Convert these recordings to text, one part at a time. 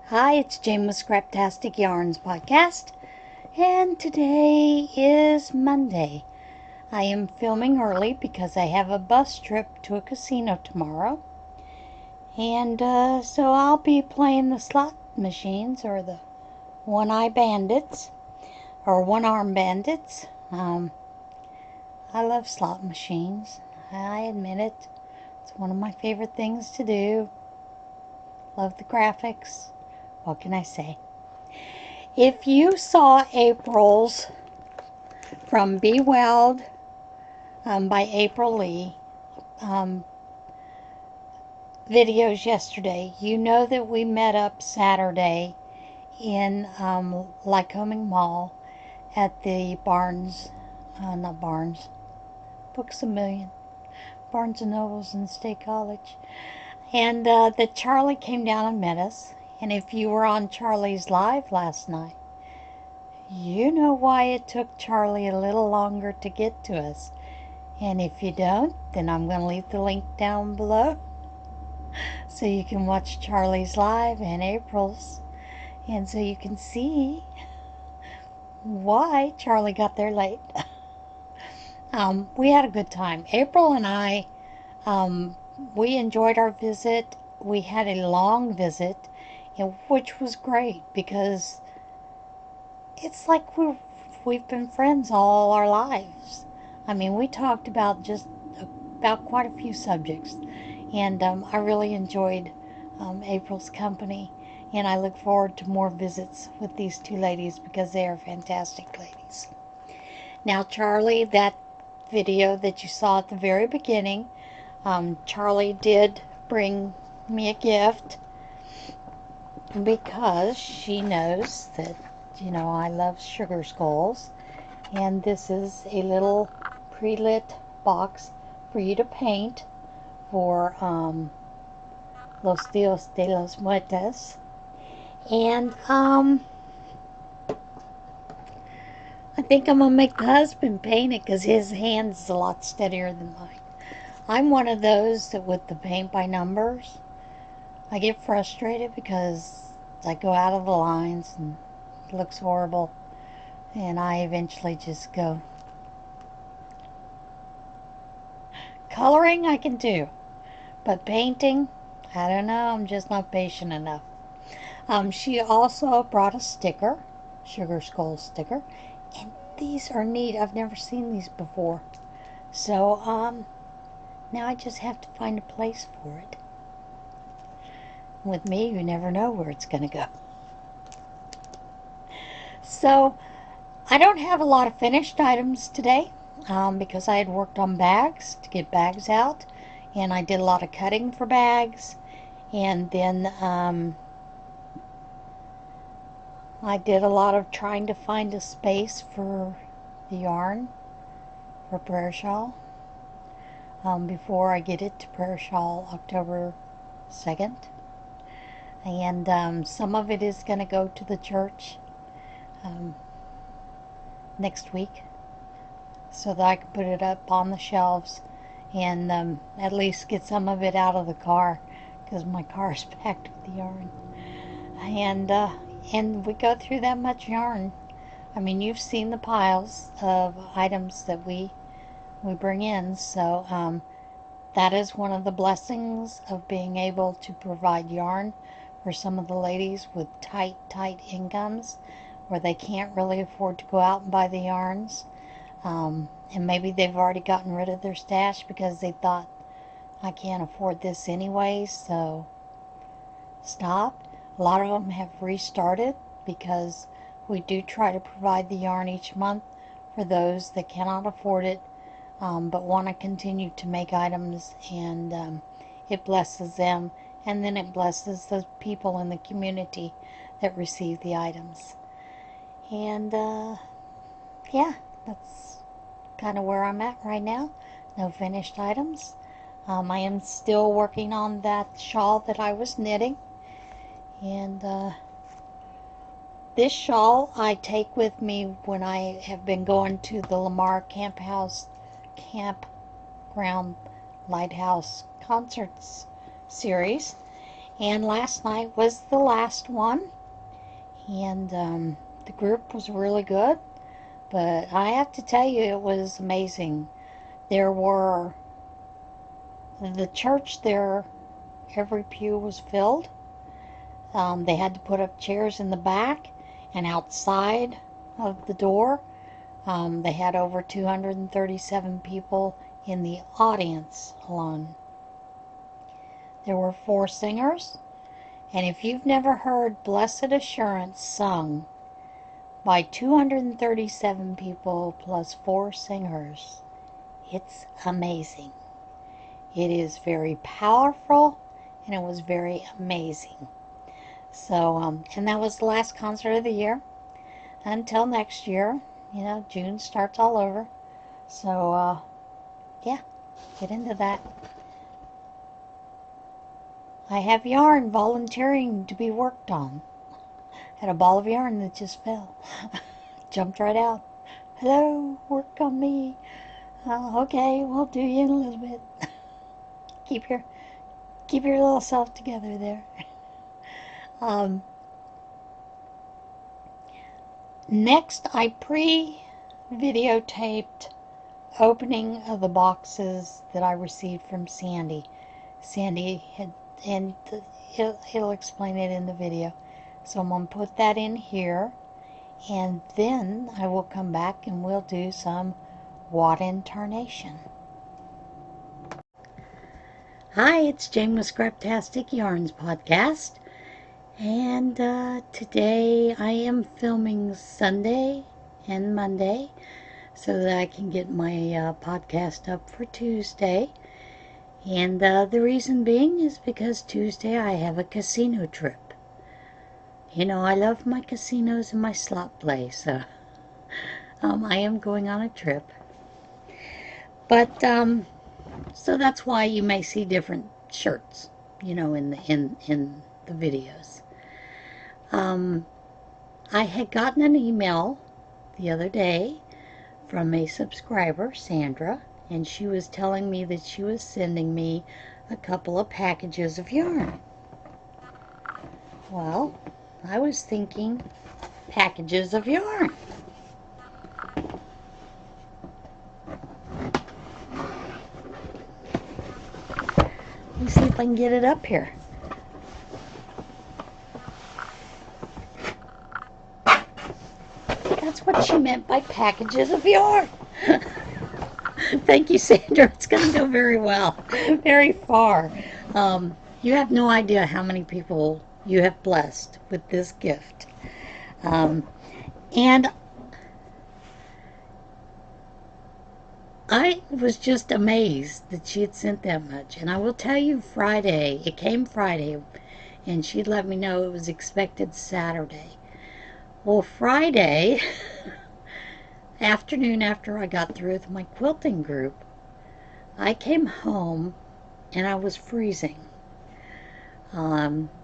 Hi, it's Jane with Scraptastic Yarns Podcast, and today is Monday. I am filming early because I have a bus trip to a casino tomorrow, and so I'll be playing the slot machines, or the one-eye bandits, or one-arm bandits. I love slot machines. I admit it. It's one of my favorite things to do. Love the graphics. What can I say? If you saw April's from Be Weld by April Lee videos yesterday, you know that we met up Saturday in Lycoming Mall at the Books A Million, Barnes and Nobles in State College. And that Charlie came down and met us. And if you were on Charlie's live last night, you know why it took Charlie a little longer to get to us. And if you don't, then I'm going to leave the link down below so you can watch Charlie's live and April's. And so you can see why Charlie got there late. We had a good time. April and I, we enjoyed our visit. We had a long visit, which was great because it's like we've been friends all our lives. I mean, we talked about quite a few subjects, and I really enjoyed April's company, and I look forward to more visits with these two ladies because they are fantastic ladies. Now, Charlie, that video that you saw at the very beginning, Charlie did bring me a gift because she knows that, I love sugar skulls. And this is a little pre-lit box for you to paint for Los Dios de los Muertos. And I think I'm going to make the husband paint it because his hand's a lot steadier than mine. I'm one of those that with the paint by numbers, I get frustrated because I go out of the lines and it looks horrible. And I eventually just go. Coloring I can do, but painting, I don't know, I'm just not patient enough. She also brought a sticker, sugar skull sticker, and these are neat. I've never seen these before. So now I just have to find a place for it. With me, you never know where it's going to go. So I don't have a lot of finished items today because I had worked on bags to get bags out, and I did a lot of cutting for bags, and then I did a lot of trying to find a space for the yarn for prayer shawl before I get it to prayer shawl October 2nd. And some of it is going to go to the church next week so that I can put it up on the shelves and at least get some of it out of the car because my car is packed with yarn. And we go through that much yarn. I mean, you've seen the piles of items that we bring in, so that is one of the blessings of being able to provide yarn for some of the ladies with tight incomes where they can't really afford to go out and buy the yarns. And maybe they've already gotten rid of their stash because they thought, I can't afford this anyway, so stop. A lot of them have restarted because we do try to provide the yarn each month for those that cannot afford it but want to continue to make items, and it blesses them, and then it blesses the people in the community that receive the items. And yeah, that's kind of where I'm at right now. No finished items. I am still working on that shawl that I was knitting, and this shawl I take with me when I have been going to the Lamar Campground Lighthouse Concerts series, And last night was the last one, and the group was really good. But I have to tell you, it was amazing. There were, the church there, every pew was filled. They had to put up chairs in the back and outside of the door. They had over 237 people in the audience alone. There were 4 singers, and if you've never heard Blessed Assurance sung by 237 people plus 4 singers, it's amazing. It is very powerful, and it was very amazing. So, and that was the last concert of the year. Until next year, June starts all over. So, yeah, get into that. I have yarn volunteering to be worked on. Had a ball of yarn that just fell. Jumped right out. Hello, work on me. Okay, we'll do you in a little bit. Keep your little self together there. Next, I pre-videotaped opening of the boxes that I received from Sandy. Sandy had, and he'll explain it in the video. So I'm going to put that in here, and then I will come back and we'll do some wad intonation. Hi, it's Jane with Scraptastic Yarns Podcast, and today I am filming Sunday and Monday so that I can get my podcast up for Tuesday. And the reason being is because Tuesday I have a casino trip. I love my casinos and my slot play, so I am going on a trip. But so that's why you may see different shirts, in the videos. I had gotten an email the other day from a subscriber, Sandra, and she was telling me that she was sending me a couple of packages of yarn. Well, I was thinking packages of yarn. Let me see if I can get it up here. That's what she meant by packages of yarn. Thank you, Sandra. It's going to go very well. Very far. You have no idea how many people you have blessed with this gift. And I was just amazed that she had sent that much. And I will tell you, it came Friday, and she'd let me know it was expected Saturday. Well, Friday afternoon, after I got through with my quilting group, I came home and I was freezing.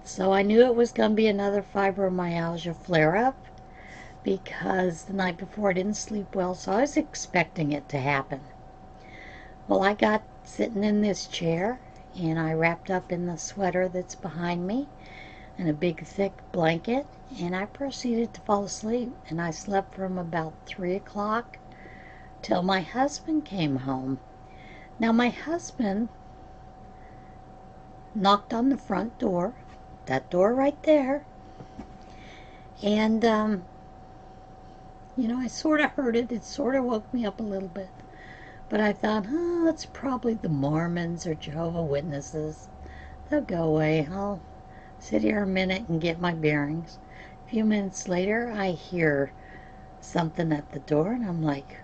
So I knew it was going to be another fibromyalgia flare-up because the night before I didn't sleep well, so I was expecting it to happen. Well, I got sitting in this chair and I wrapped up in the sweater that's behind me and a big thick blanket, and I proceeded to fall asleep, and I slept from about 3 o'clock till my husband came home. Now my husband knocked on the front door, that door right there, and I sort of heard it. It sort of woke me up a little bit, but I thought, it's probably the Mormons or Jehovah's Witnesses. They'll go away. I'll sit here a minute and get my bearings. A few minutes later, I hear something at the door, and I'm like,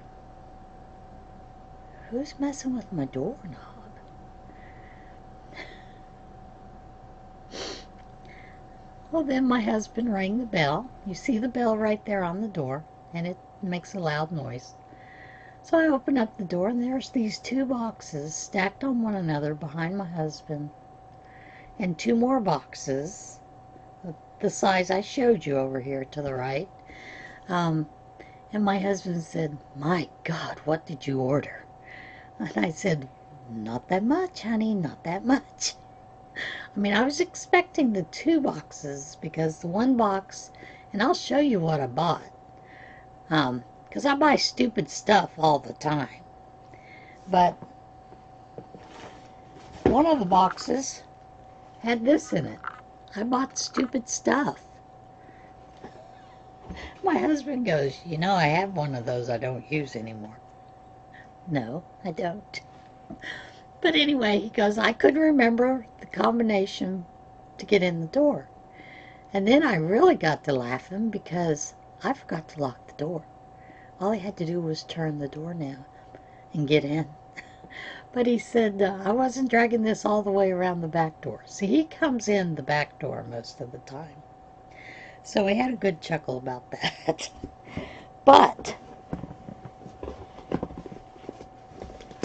who's messing with my doorknob? Well, then my husband rang the bell. You see the bell right there on the door, and it makes a loud noise. So I open up the door, and there's these 2 boxes stacked on one another behind my husband, and 2 more boxes, the size I showed you over here to the right. And my husband said, "My God, what did you order?" And I said, "Not that much, honey, not that much." I mean, I was expecting the 2 boxes because the 1 box, and I'll show you what I bought. Because I buy stupid stuff all the time. But one of the boxes had this in it. I bought stupid stuff. My husband goes, you know, I have one of those I don't use anymore. No, I don't. But anyway, he goes, I couldn't remember the combination to get in the door. And then I really got to laughing because I forgot to lock the door. All I had to do was turn the doorknob and get in. But he said, I wasn't dragging this all the way around the back door. See, he comes in the back door most of the time. So we had a good chuckle about that. But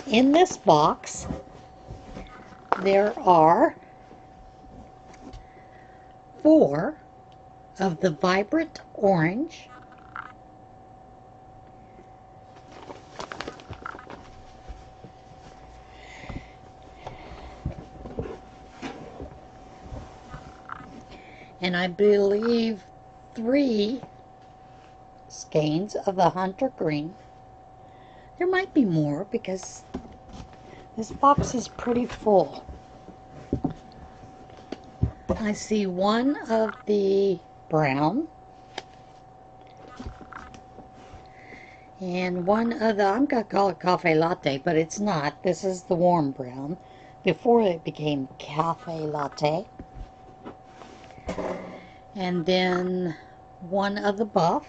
in this box, there are 4 of the vibrant orange, and I believe 3 skeins of the hunter green. There might be more because this box is pretty full. I see 1 of the brown and 1 of the, I'm going to call it cafe latte, but it's not. This is the warm brown before it became cafe latte. And then 1 of the buff.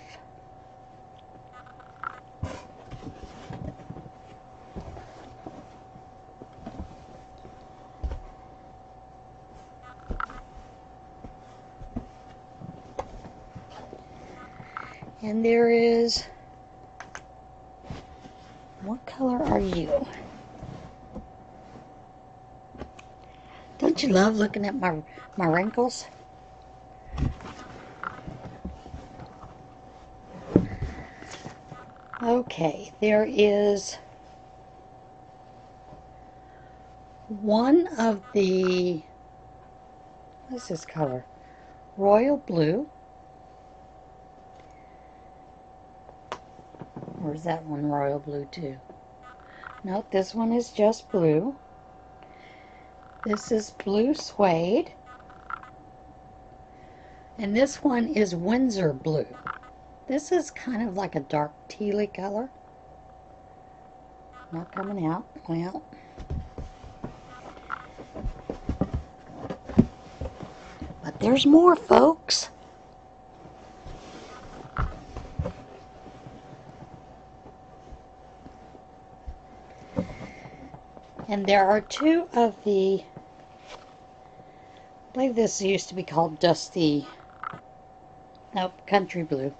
And there is, what color are you? Don't you love looking at my wrinkles? Okay, there is 1 of the, what's this color? Royal blue. Or is that one royal blue too? Nope, this one is just blue. This is blue suede. And this one is Windsor blue. This is kind of like a dark tealy color. Not coming out. Well, but there's more, folks. And there are 2 of the, I believe this used to be called Dusty, nope, Country Blue.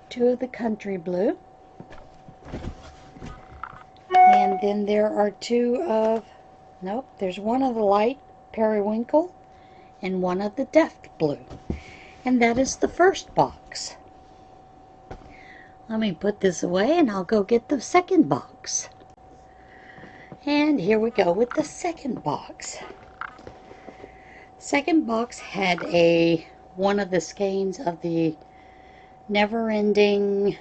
2 of the Country Blue. And then there are 2 of, nope, there's 1 of the light Periwinkle and 1 of the Deft Blue. And that is the first box. Let me put this away and I'll go get the second box. And here we go with the second box. Second box had 1 of the skeins of the Never Ending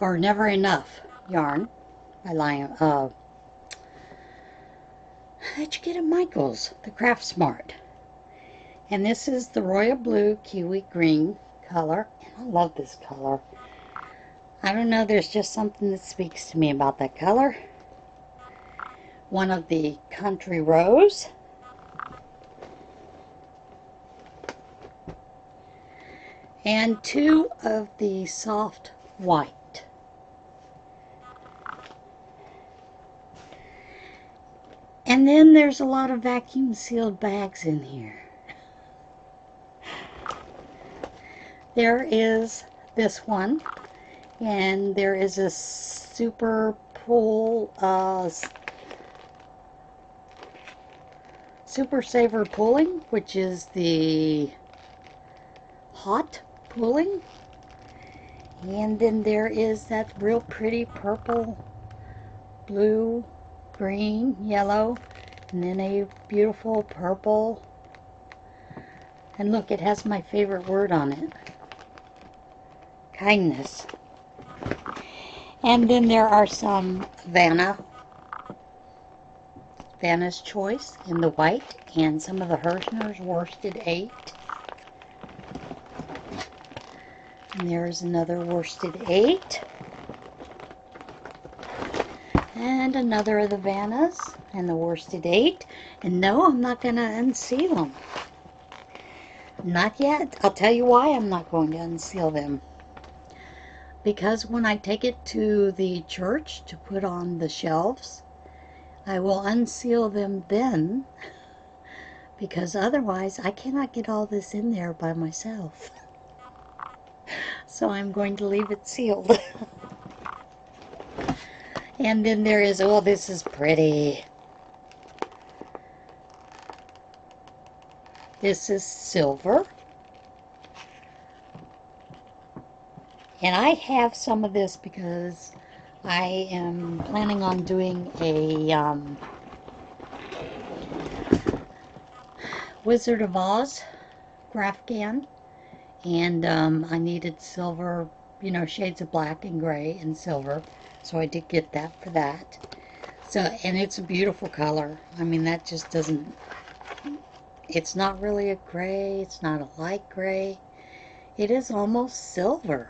or Never Enough yarn by Lion. How'd you get it, Michaels? The Craft Smart. And this is the royal blue kiwi green color. And I love this color. I don't know, there's just something that speaks to me about that color. 1 of the Country Rose. And 2 of the soft white. And then there's a lot of vacuum sealed bags in here. There is this one, and there is a super pull, Super Saver Pulling, which is the hot pulling. And then there is that real pretty purple, blue, green, yellow, And then a beautiful purple. And look, it has my favorite word on it. Kindness. And then there are some Vanna's Choice in the white, and some of the Hirschner's Worsted 8. And there's another Worsted 8. And another of the Vannas and the Worsted 8. And no, I'm not going to unseal them. Not yet. I'll tell you why I'm not going to unseal them. Because when I take it to the church to put on the shelves, I will unseal them then, because otherwise I cannot get all this in there by myself. So I'm going to leave it sealed. And then there is, oh, this is pretty. This is silver. And I have some of this because I am planning on doing a Wizard of Oz Grafcan. And I needed silver, you know, shades of black and gray and silver. So I did get that for that. So, and it's a beautiful color. I mean, that just doesn't, it's not really a gray. It's not a light gray. It is almost silver.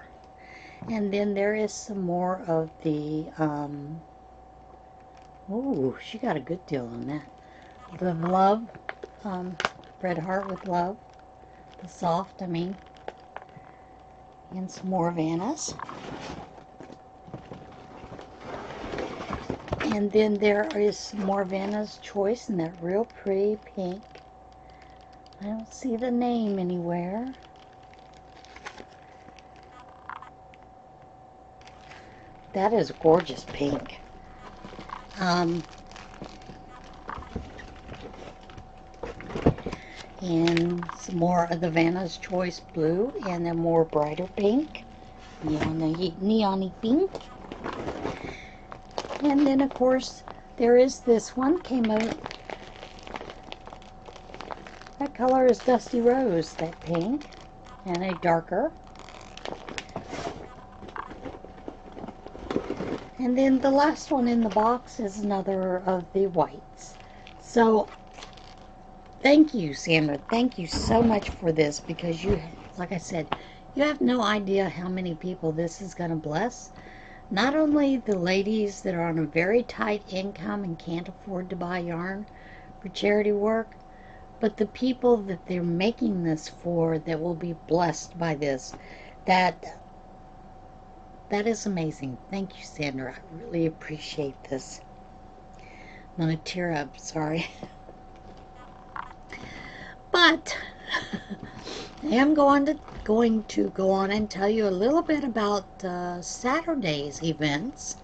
And then there is some more of the, ooh, she got a good deal on that. The Love, Red Heart with Love. The soft, I mean. And some more Vannas. And then there is some more Vanna's Choice in that real pretty pink. I don't see the name anywhere. That is gorgeous pink. And some more of the Vanna's Choice blue, and a more brighter pink, neon-y pink. And then, of course, there is this one came out. That color is Dusty Rose, that pink, and a darker. And then the last one in the box is another of the whites. So, thank you, Sandra. Thank you so much for this, because you, like I said, you have no idea how many people this is going to bless. Not only the ladies that are on a very tight income and can't afford to buy yarn for charity work, but the people that they're making this for that will be blessed by this. That is amazing. Thank you, Sandra. I really appreciate this. I'm going to tear up, sorry. But I am going to go on and tell you a little bit about Saturday's events.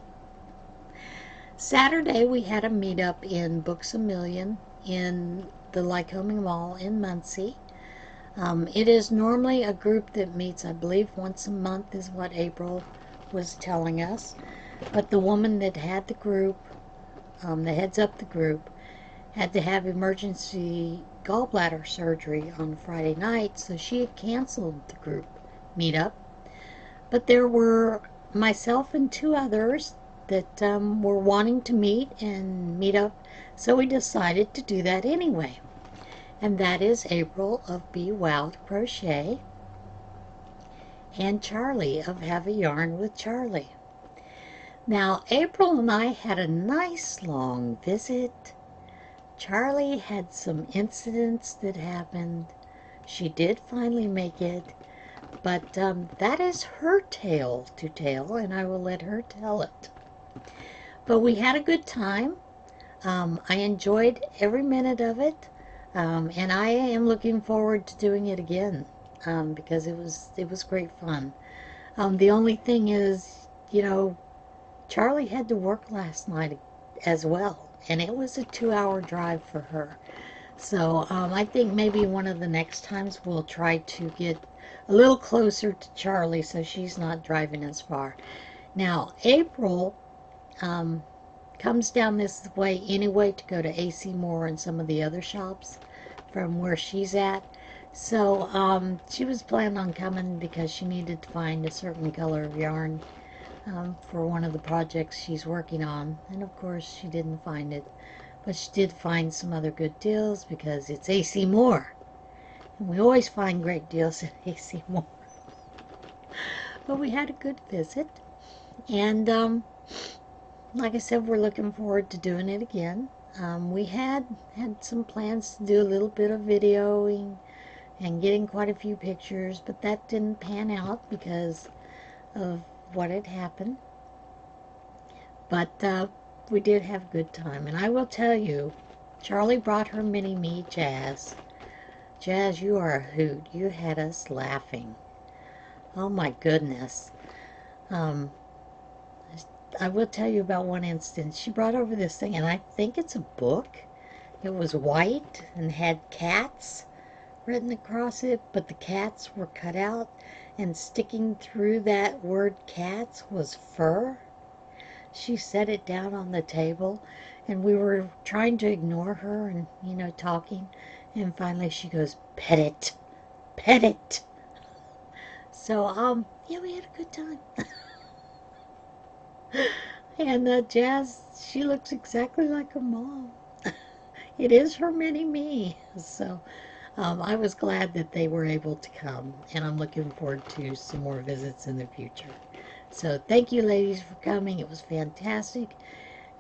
Saturday we had a meetup in Books A Million in the Lycoming Mall in Muncie. It is normally a group that meets, I believe, once a month is what April was telling us. But the woman that had the group, that heads up the group, had to have emergency gallbladder surgery on Friday night, so she had canceled the group meetup. But there were myself and two others that were wanting to meet and meet up, so we decided to do that anyway. And that is April of Be Wild Crochet and Charlie of Have a Yarn with Charlie. Now, April and I had a nice long visit. Charlie had some incidents that happened. She did finally make it, but that is her tale to tell, and I will let her tell it. But we had a good time. I enjoyed every minute of it, and I am looking forward to doing it again, because it was great fun. The only thing is, you know, Charlie had to work last night as well, and it was a 2-hour drive for her. So I think maybe one of the next times we'll try to get a little closer to Charlie so she's not driving as far. Now, April comes down this way anyway to go to AC Moore and some of the other shops from where she's at. So she was planning on coming because she needed to find a certain color of yarn for one of the projects she's working on. And of course she didn't find it. But she did find some other good deals because it's AC Moore. And we always find great deals at AC Moore. But we had a good visit. And like I said, we're looking forward to doing it again. We had some plans to do a little bit of videoing and getting quite a few pictures, but that didn't pan out because of what had happened. But we did have a good time. And I will tell you, Charlie brought her mini-me, Jazz. Jazz, you are a hoot. You had us laughing. Oh my goodness. I will tell you about one instance. She brought over this thing, and I think it's a book. It was white and had cats written across it, but the cats were cut out, and sticking through that word cats was fur. She set it down on the table, and we were trying to ignore her and, talking, and finally she goes, "Pet it, pet it." So, yeah, we had a good time. And Jazz, she looks exactly like her mom. It is her mini-me. So I was glad that they were able to come, and I'm looking forward to some more visits in the future. So thank you, ladies, for coming. It was fantastic.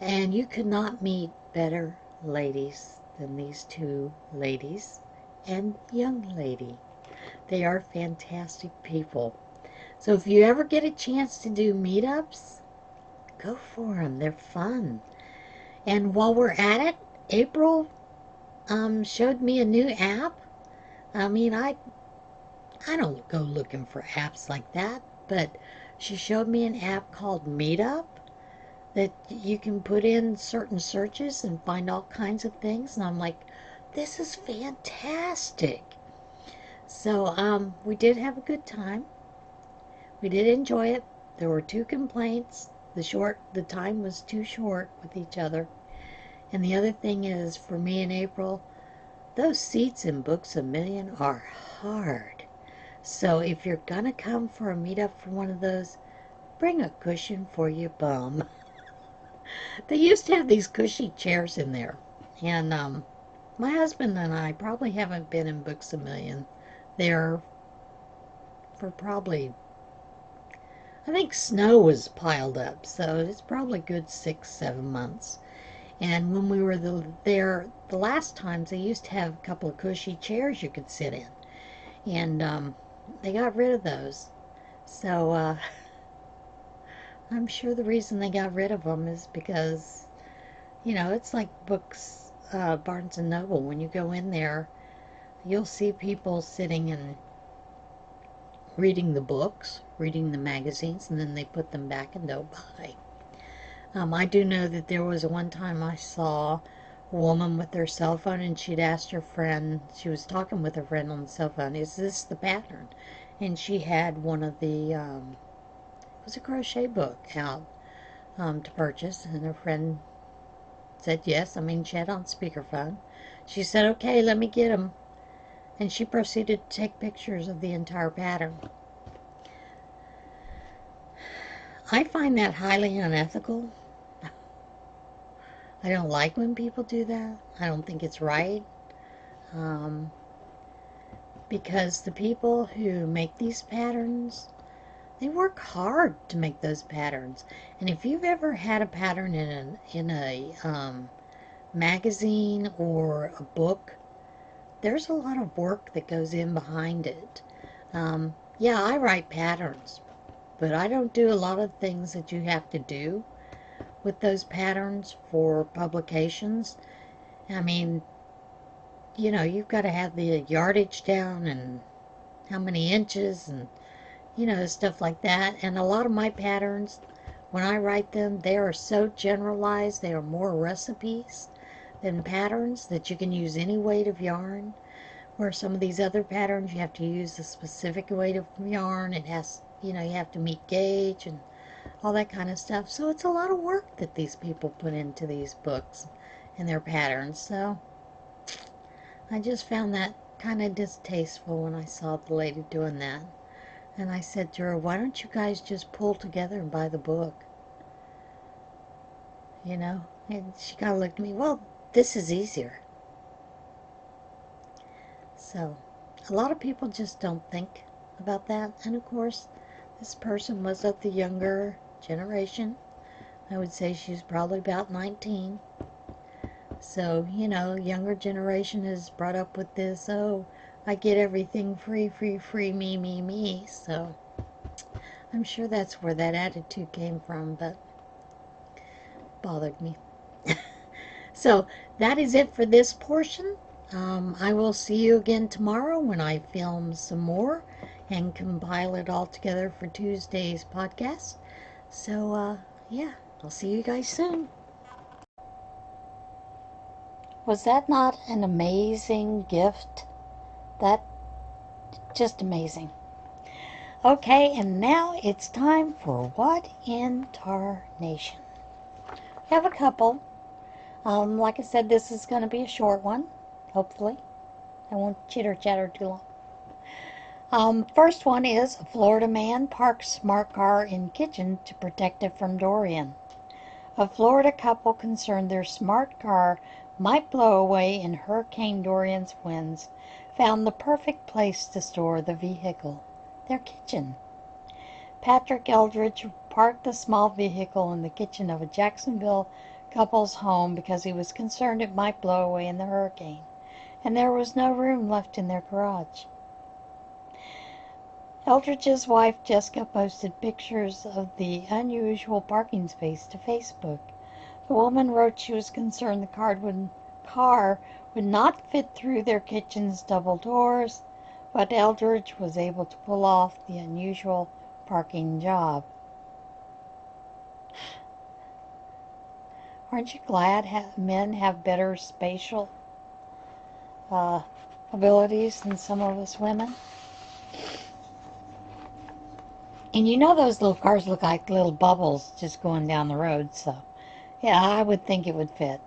And you could not meet better ladies than these two ladies and young lady. They are fantastic people. So if you ever get a chance to do meetups, go for them. They're fun. And while we're at it, April showed me a new app. I mean, I don't go looking for apps like that, but she showed me an app called Meetup that you can put in certain searches and find all kinds of things. And I'm like, this is fantastic. So we did have a good time. We did enjoy it. There were 2 complaints. The time was too short with each other. And the other thing is, for me and April, those seats in Books A Million are hard. So if you're gonna come for a meetup for one of those, bring a cushion for your bum. They used to have these cushy chairs in there. And my husband and I probably haven't been in Books A Million there for probably, I think snow was piled up, so it's probably good 6-7 months. And when we were there the last times, they used to have a couple of cushy chairs you could sit in. And they got rid of those. So I'm sure the reason they got rid of them is because, it's like books, Barnes & Noble. When you go in there, you'll see people sitting and reading the books, reading the magazines, and then they put them back and they'll buy. I do know that there was one time I saw a woman with her cell phone, and she'd asked her friend, she was talking with her friend on the cell phone, "Is this the pattern?" And she had one of the, it was a crochet book out to purchase, and her friend said yes. I mean, she had on speakerphone. She said, "Okay, let me get them." And she proceeded to take pictures of the entire pattern. I find that highly unethical. I don't like when people do that. I don't think it's right. Because the people who make these patterns, they work hard to make those patterns. And if you've ever had a pattern in a magazine or a book, there's a lot of work that goes in behind it. Yeah, I write patterns, but I don't do a lot of things that you have to do with those patterns for publications. I mean, you've got to have the yardage down and how many inches and, stuff like that. And a lot of my patterns, when I write them, they are so generalized. They are more recipes than patterns that you can use any weight of yarn. Where some of these other patterns, you have to use a specific weight of yarn. It has, you have to meet gauge and all that kind of stuff. So it's a lot of work that these people put into these books and their patterns. So I just found that kind of distasteful when I saw the lady doing that. And I said to her, why don't you guys just pull together and buy the book? You know? And she kind of looked at me, well, this is easier. So a lot of people just don't think about that. And of course, this person was of the younger generation. I would say she was probably about 19. So, you know, younger generation is brought up with this, oh, I get everything free, free, free, me, me, me. So I'm sure that's where that attitude came from, but bothered me. So that is it for this portion. I will see you again tomorrow when I film some more and compile it all together for Tuesday's podcast. So, yeah, I'll see you guys soon. Was that not an amazing gift? That just amazing. Okay, and now it's time for What in Tarnation. We have a couple. Like I said, this is going to be a short one, hopefully. I won't chitter-chatter too long. First one is, a Florida man parks smart car in kitchen to protect it from Dorian. A Florida couple concerned their smart car might blow away in Hurricane Dorian's winds found the perfect place to store the vehicle, their kitchen. Patrick Eldridge parked the small vehicle in the kitchen of a Jacksonville couple's home because he was concerned it might blow away in the hurricane, and there was no room left in their garage. Eldridge's wife Jessica posted pictures of the unusual parking space to Facebook. The woman wrote she was concerned the car would not fit through their kitchen's double doors, but Eldridge was able to pull off the unusual parking job. Aren't you glad men have better spatial abilities than some of us women? And you know those little cars look like little bubbles just going down the road, so yeah, I would think it would fit.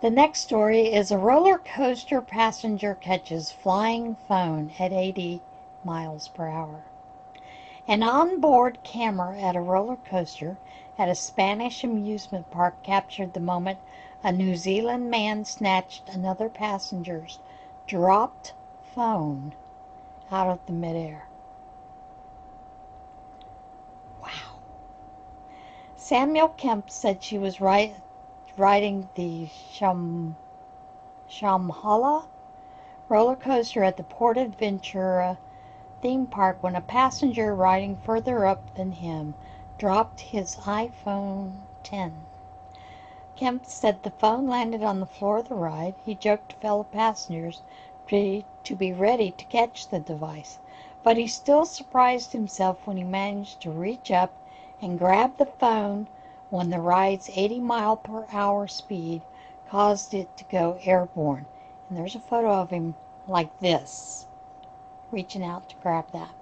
The next story is, a roller coaster passenger catches flying phone at 80 miles per hour. An onboard camera at a roller coaster at a Spanish amusement park captured the moment a New Zealand man snatched another passenger's dropped phone out of the midair. Wow. Samuel Kemp said she was riding the Shambhala roller coaster at the Port Adventure theme park when a passenger riding further up than him dropped his iPhone X. Kemp said the phone landed on the floor of the ride. He joked to fellow passengers to be ready to catch the device, but he still surprised himself when he managed to reach up and grab the phone when the ride's 80-mile-per-hour speed caused it to go airborne. And there's a photo of him like this, reaching out to grab that.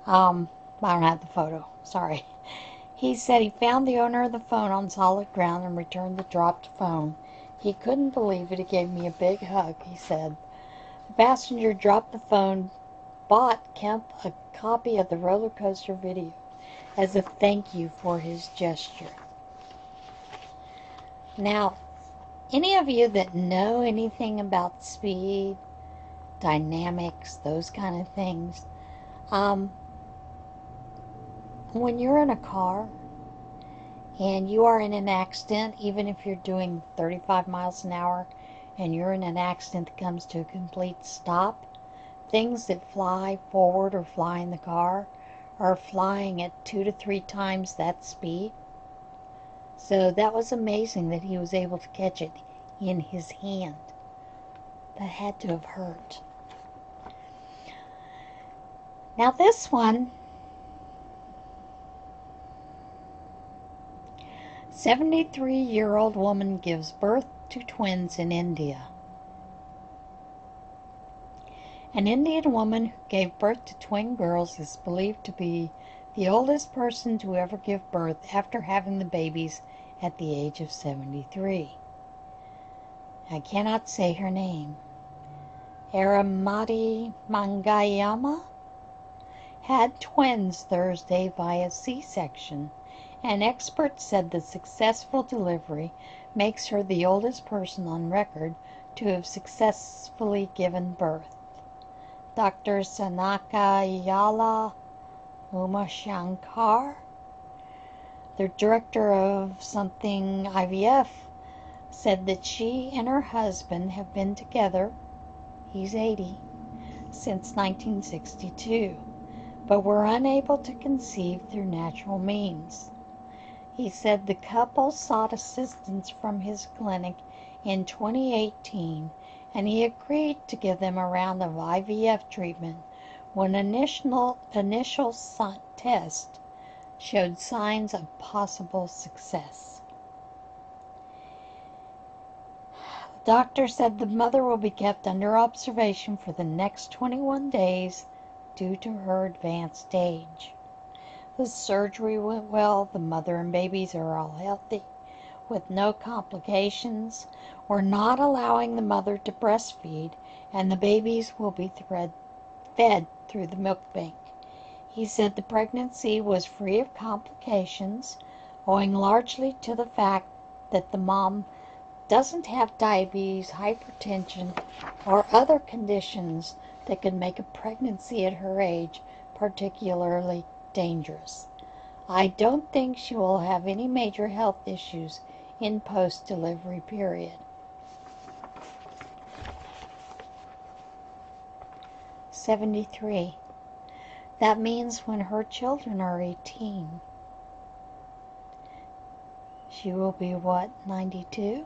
I don't have the photo, sorry. He said he found the owner of the phone on solid ground and returned the dropped phone. He couldn't believe it. He gave me a big hug, he said. The passenger dropped the phone, bought Kemp a copy of the roller coaster video as a thank you for his gesture. Now, any of you that know anything about speed, dynamics, those kind of things, when you're in a car and you are in an accident, even if you're doing 35 miles an hour and you're in an accident that comes to a complete stop, things that fly forward or fly in the car are flying at 2 to 3 times that speed. So that was amazing that he was able to catch it in his hand. That had to have hurt. Now this one, 73-year-old woman gives birth to twins in India. An Indian woman who gave birth to twin girls is believed to be the oldest person to ever give birth after having the babies at the age of 73. I cannot say her name. Aramati Mangayama had twins Thursday via C-section, and experts said the successful delivery makes her the oldest person on record to have successfully given birth. Dr. Sanaka Yala Umashankar, the director of something IVF, said that she and her husband have been together, he's 80, since 1962, but were unable to conceive through natural means. He said the couple sought assistance from his clinic in 2018, and he agreed to give them a round of IVF treatment when initial test showed signs of possible success. The doctor said the mother will be kept under observation for the next 21 days due to her advanced age. The surgery went well. The mother and babies are all healthy, with no complications. We're not allowing the mother to breastfeed, and the babies will be fed through the milk bank. He said the pregnancy was free of complications, owing largely to the fact that the mom doesn't have diabetes, hypertension, or other conditions that could make a pregnancy at her age particularly dangerous. I don't think she will have any major health issues in post-delivery period. 73. That means when her children are 18. She will be what, 92?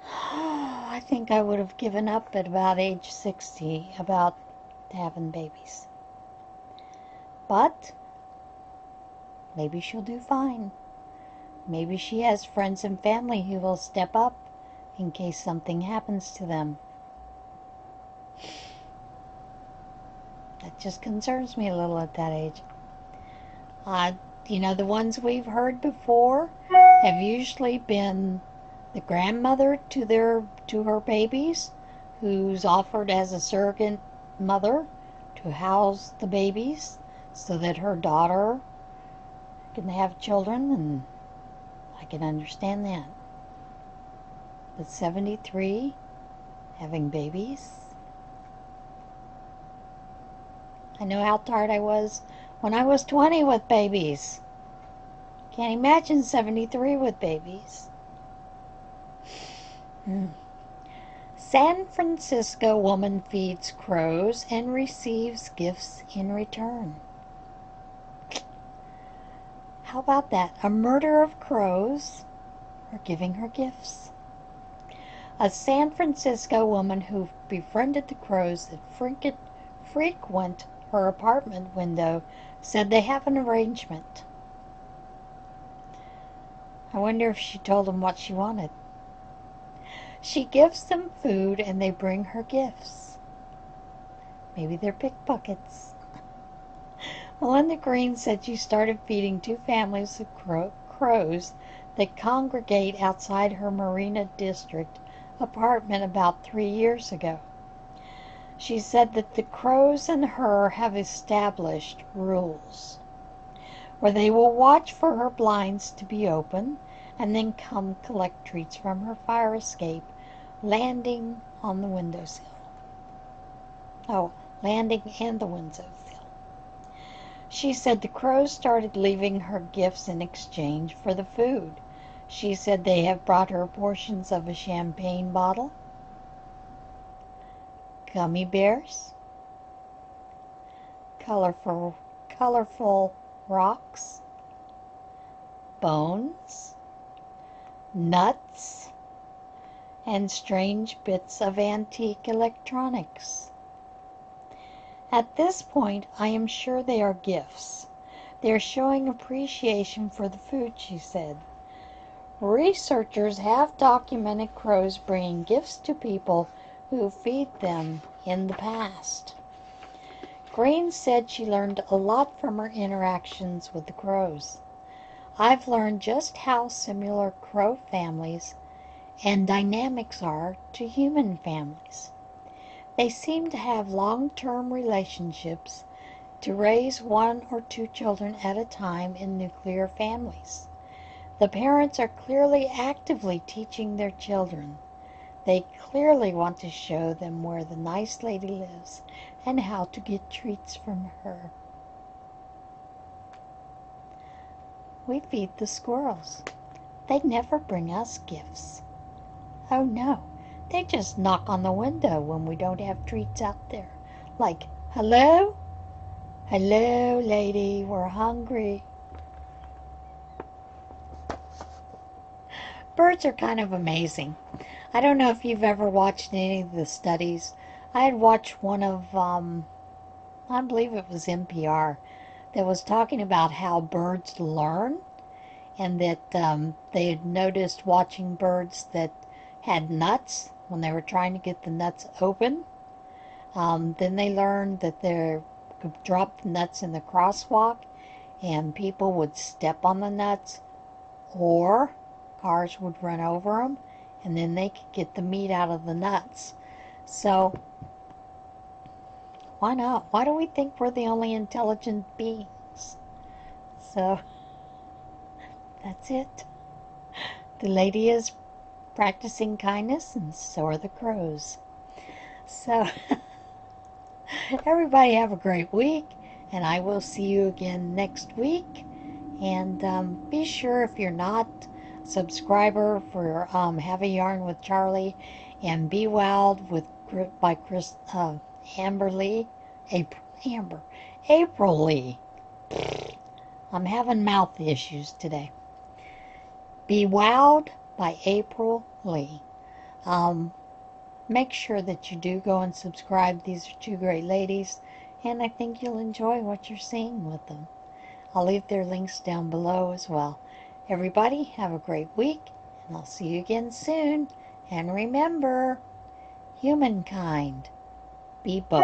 I think I would have given up at about age 60 about having babies. But maybe she'll do fine. Maybe she has friends and family who will step up in case something happens to them. That just concerns me a little at that age. The ones we've heard before have usually been the grandmother to her babies, who's offered as a surrogate mother to house the babies so that her daughter can have children, and I can understand that. But 73, having babies? I know how tired I was when I was 20 with babies. Can't imagine 73 with babies. San Francisco woman feeds crows and receives gifts in return. How about that? A murder of crows or giving her gifts. A San Francisco woman who befriended the crows that frequent her apartment window said they have an arrangement. I wonder if she told them what she wanted. She gives them food and they bring her gifts. Maybe they're pickpockets. Melinda Green said she started feeding 2 families of crows that congregate outside her Marina District apartment about 3 years ago. She said that the crows and her have established rules where they will watch for her blinds to be open and then come collect treats from her fire escape, landing on the windowsill. Landing and the windowsill. She said the crows started leaving her gifts in exchange for the food. She said they have brought her portions of a champagne bottle, gummy bears, colorful rocks, bones, nuts, and strange bits of antique electronics. At this point, I am sure they are gifts. They are showing appreciation for the food, she said. Researchers have documented crows bringing gifts to people who feed them in the past. Green said she learned a lot from her interactions with the crows. I've learned just how similar crow families and dynamics are to human families. They seem to have long-term relationships to raise one or two children at a time in nuclear families. The parents are clearly actively teaching their children. They clearly want to show them where the nice lady lives and how to get treats from her. We feed the squirrels. They never bring us gifts. Oh no, they just knock on the window when we don't have treats out there. Like, hello? Hello, lady, we're hungry. Birds are kind of amazing. I don't know if you've ever watched any of the studies. I had watched one of, I believe it was NPR, that was talking about how birds learn, and that they had noticed watching birds that had nuts when they were trying to get the nuts open. Then they learned that they could drop the nuts in the crosswalk and people would step on the nuts, or cars would run over them, and then they could get the meat out of the nuts. So why not? Why do we think we're the only intelligent beings? So that's it. The lady is practicing kindness, and so are the crows. So everybody have a great week, and I will see you again next week. And be sure, if you're not a subscriber, for Have a Yarn with Charlie and Be Wild with by Amber Lee, April Lee. I'm having mouth issues today. Be Wild by April Lee. Make sure that you do go and subscribe. These are two great ladies, and I think you'll enjoy what you're seeing with them. I'll leave their links down below as well. Everybody, have a great week, and I'll see you again soon. And remember, humankind, be both.